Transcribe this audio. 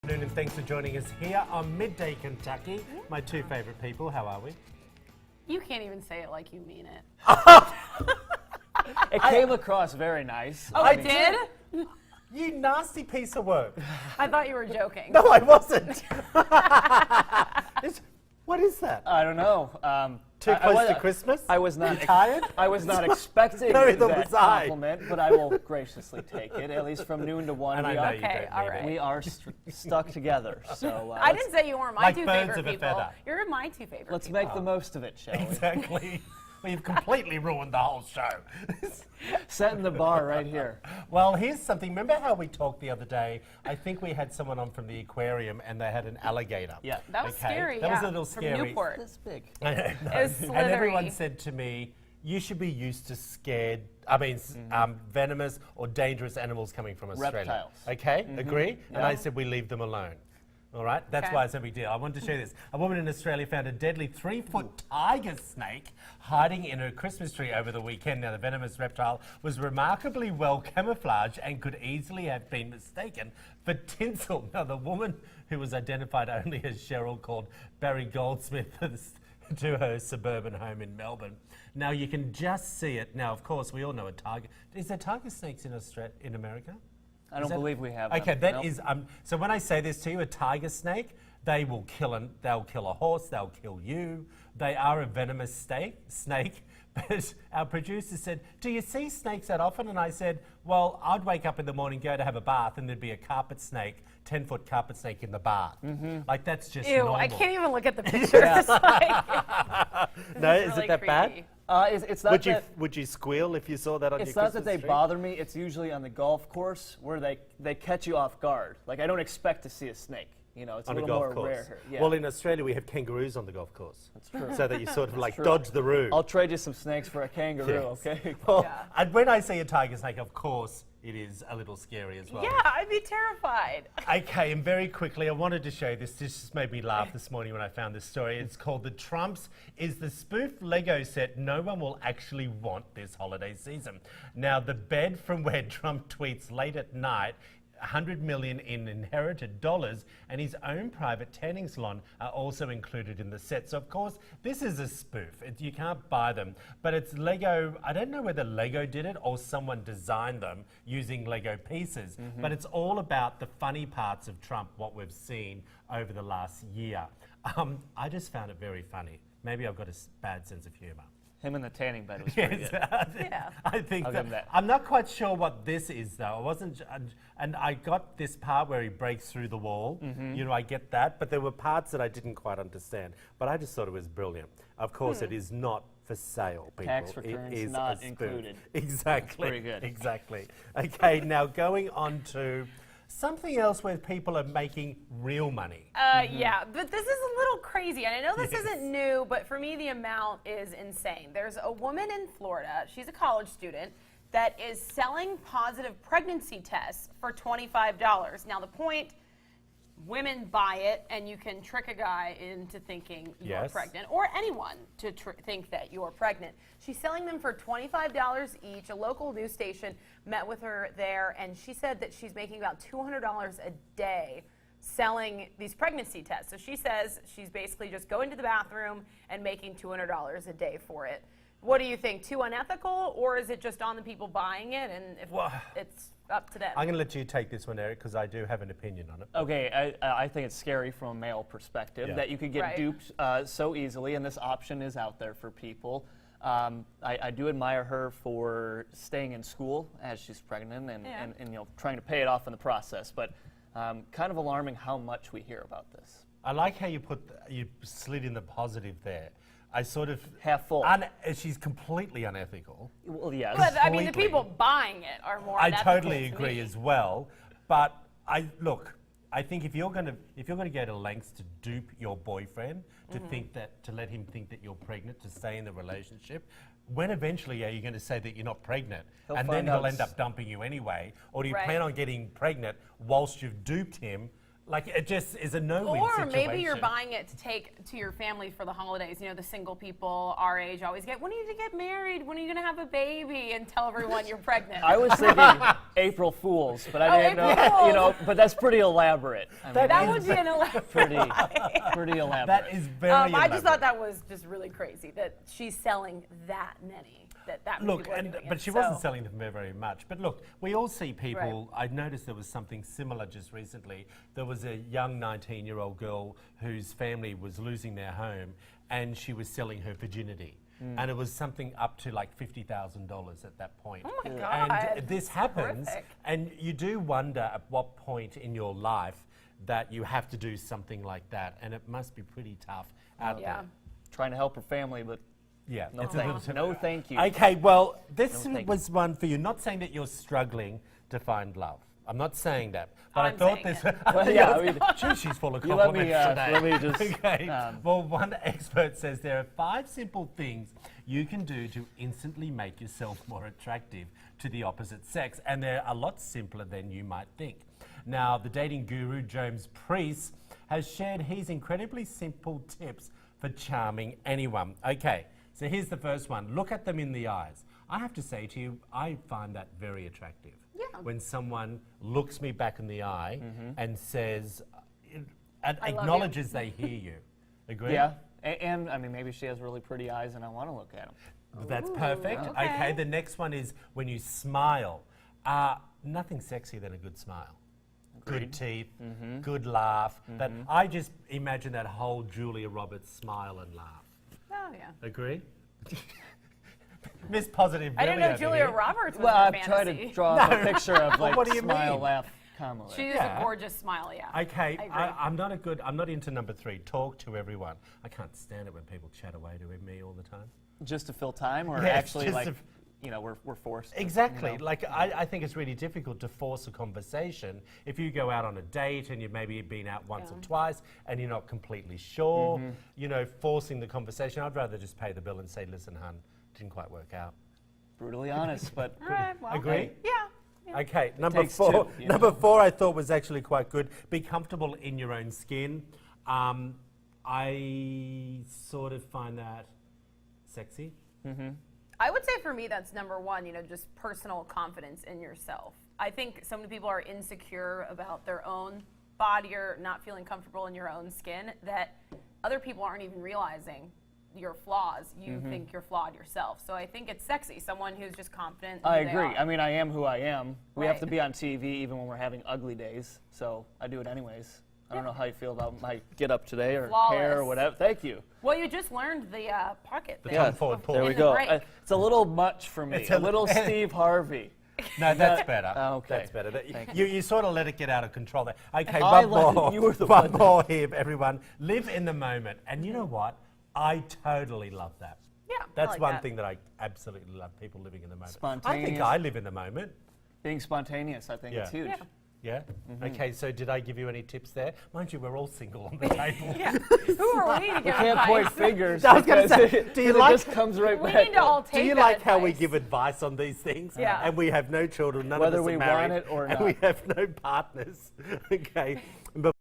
And thanks for joining us here on Midday, Kentucky. My two favourite people, how are we? You can't even say it like you mean it. It came across very nice. Oh, it did? You nasty piece of work. I thought you were joking. No, I wasn't. What is that? I don't know. Too close to Christmas? I was not tired? I was not expecting Neither that was I. compliment, but I will graciously take it. At least from noon to 1, And I we know are, you Okay, don't all mean right. it. we are stuck together. So I didn't say you weren't my Like two birds favorite of a people. feather. You're my two favorite let's people. make the most of it, shall we? Exactly. We've completely ruined the whole show. Setting the bar right here. Well, here's something. Remember how we talked the other day? I think we had someone on from the aquarium and they had an alligator. Yeah. That was scary, That was yeah, a little from scary. Newport. This big. I know. It was And everyone slithery. said to me, you should be used to venomous or dangerous animals coming from Australia. Reptiles. Okay, agree? And Yeah. I said we leave them alone. All right, that's Okay. why it's a big deal. I wanted to share this. A woman in Australia found a deadly 3-foot tiger snake hiding in her Christmas tree over the weekend. Now, the venomous reptile was remarkably well camouflaged and could easily have been mistaken for tinsel. Now, the woman, who was identified only as Cheryl, called Barry Goldsmith to her suburban home in Melbourne. Now, you can just see it. Now, of course, we all know a tiger. Is there tiger snakes in America? I don't believe we have Okay, them. that Nope. is. So when I say this to you, a tiger snake, they will they'll kill a horse, they'll kill you. They are a venomous snake. But our producer said, "Do you see snakes that often?" And I said, "Well, I'd wake up in the morning, go to have a bath, and there'd be a carpet snake, 10-foot carpet snake in the bath. Like that's just Ew, normal." I can't even look at the picture. It's like, No, it's is really it that bad? creepy. It's not that, Would you squeal if you saw that on your it's not that Christmas they tree? bother me. It's usually on the golf course where they catch you off guard. Like, I don't expect to see a snake. You know, it's On a a little golf more course. rare. Yeah. Well, in Australia, we have kangaroos on the golf course. That's true. So that you sort of like true. dodge the roo. I'll trade you some snakes for a kangaroo, Yes. okay? Well, Yeah. and when I see a tiger snake, of course, it is a little scary as well. Yeah, I'd be terrified. Okay, and very quickly, I wanted to show you this. This just made me laugh this morning when I found this story. It's called The Trumps is the spoof Lego set no one will actually want this holiday season. Now, the bed from where Trump tweets late at night, 100 million in inherited dollars, and his own private tanning salon are also included in the set. So of course, this is a spoof. You can't buy them, but it's Lego. I don't know whether Lego did it or someone designed them using Lego pieces, but it's all about the funny parts of Trump, what we've seen over the last year. I just found it very funny. Maybe I've got a bad sense of humour. Him in the tanning bed was pretty Yes, good. Yeah. I think I'll give him that. I'm not quite sure what this is though. I wasn't, and I got this part where he breaks through the wall. You know, I get that, but there were parts that I didn't quite understand. But I just thought it was brilliant. Of course, it is not for sale, people. Tax returns it is not a spoof. included. Exactly. Pretty good. Exactly. Okay, now going on to something else where people are making real money. Yeah, but this is a little crazy. And I know this isn't new, but for me, the amount is insane. There's a woman in Florida, she's a college student, that is selling positive pregnancy tests for $25. Now, the point, women buy it, and you can trick a guy into thinking you're Yes. pregnant, or anyone to think that you're pregnant. She's selling them for $25 each. A local news station met with her there, and she said that she's making about $200 a day selling these pregnancy tests. So she says she's basically just going to the bathroom and making $200 a day for it. What do you think? Too unethical, or is it just on the people buying it, and if Well, it's up to them? I'm going to let you take this one, Eric, because I do have an opinion on it. Okay, I think it's scary from a male perspective Yeah. that you could get Right. duped so easily, and this option is out there for people. I do admire her for staying in school as she's pregnant and, Yeah. and you know, trying to pay it off in the process, but kind of alarming how much we hear about this. I like how you you slid in the positive there. I sort of Half full. she's completely unethical. Well, yes. But I mean, the completely. people buying it are more. I unethical totally to agree me. as well. But I think if you're going to go to lengths to dupe your boyfriend to to let him think that you're pregnant to stay in the relationship, when eventually are you going to say that you're not pregnant? He'll And then find he'll out end up dumping you anyway. Or do you Right. plan on getting pregnant whilst you've duped him Like, it just is a no-win Or situation. maybe you're buying it to take to your family for the holidays. You know, the single people our age always get, when are you going to get married? When are you going to have a baby? And tell everyone you're pregnant. I was thinking April Fools, but I didn't April know. Fools. You know, but that's pretty elaborate. I mean, that would be an elaborate pretty elaborate. That is very I elaborate. just thought that was just really crazy that she's selling that many. That many Look, people are doing but it. she So- wasn't selling them for very much. But look, we all see people. I noticed there was something similar just recently. There was a young 19-year-old girl whose family was losing their home, and she was selling her virginity. And it was something up to like $50,000 at that point. Oh my God. And this happens, horrific. and you do wonder at what point in your life that you have to do something like that, and it must be pretty tough out Yeah. there. Trying to help her family, but Yeah, no, it's a little thank, too- no thank you. Okay, well, this No, thank was one for you. Not saying that you're struggling to find love. I'm not saying that. But I'm I thought saying this. Well, yeah, I mean, Gee, she's full of you let me, compliments today. let me just. Okay. Well, one expert says there are 5 simple things you can do to instantly make yourself more attractive to the opposite sex, and they're a lot simpler than you might think. Now, the dating guru James Priest has shared his incredibly simple tips for charming anyone. Okay, so here's the first one. Look at them in the eyes. I have to say to you, I find that very attractive. Yeah. When someone looks me back in the eye and says, and I love you. acknowledges they hear you. Agree? Yeah, and I mean, maybe she has really pretty eyes, and I want to look at them. That's Ooh, perfect. okay. The next one is when you smile. Nothing sexier than a good smile. Good teeth, good laugh. That I just imagine that whole Julia Roberts smile and laugh. Oh, yeah. Agree? Miss Positive. I didn't Billy know over Julia here. Roberts was Well, her I've tried fantasy. to draw up a picture of like what do you smile, mean? laugh, Kamala. She is Yeah. a gorgeous smile, yeah. Okay, I agree. I'm not into number 3. Talk to everyone. I can't stand it when people chat away to me all the time. Just to fill time, or Yes, actually just like, to you know, we're forced. to, Exactly. you know. Like, I think it's really difficult to force a conversation. If you go out on a date and you've maybe been out once or twice and you're not completely sure, you know, forcing the conversation, I'd rather just pay the bill and say, listen, hun, didn't quite work out. Brutally honest, but All right, well. Agree? Yeah. Okay, number takes 4. two, you Number know. 4 I thought was actually quite good. Be comfortable in your own skin. I sort of find that sexy. I would say for me, that's number 1, you know, just personal confidence in yourself. I think so many people are insecure about their own body or not feeling comfortable in your own skin that other people aren't even realizing your flaws. You think you're flawed yourself. So I think it's sexy, someone who's just confident. in I who they agree. are. I mean, I am who I am. We have Right. to be on TV even when we're having ugly days, so I do it anyways. I don't know how you feel about my get up today or hair or Flawless. whatever. Thank you. Well, you just learned the pocket. The thing. Tom Ford pull. There In we the go. break. It's a little much for me. It's A a- little Steve Harvey. No, that's better. Okay. That's better. Thank You sort of let it get out of control there. Okay, I one let it- more. you were the one one. more here, everyone. Live in the moment. And you know what? I totally love that. Yeah, I That's like one that. thing that I absolutely love, people living in the moment. I think Spontaneous. I live in the moment. Being spontaneous, I think it's Yeah. huge. Yeah. Yeah? Okay, so did I give you any tips there? Mind you, we're all single on the table. Yeah. Who are we to We give can't advice? point fingers. I was gonna because say, it, do you it like- just comes right We back. need to all Do take you that like how we advice. give advice on these things? Yeah. And we have no children, none Whether of us we are married. want it or and not. we have no partners. Okay.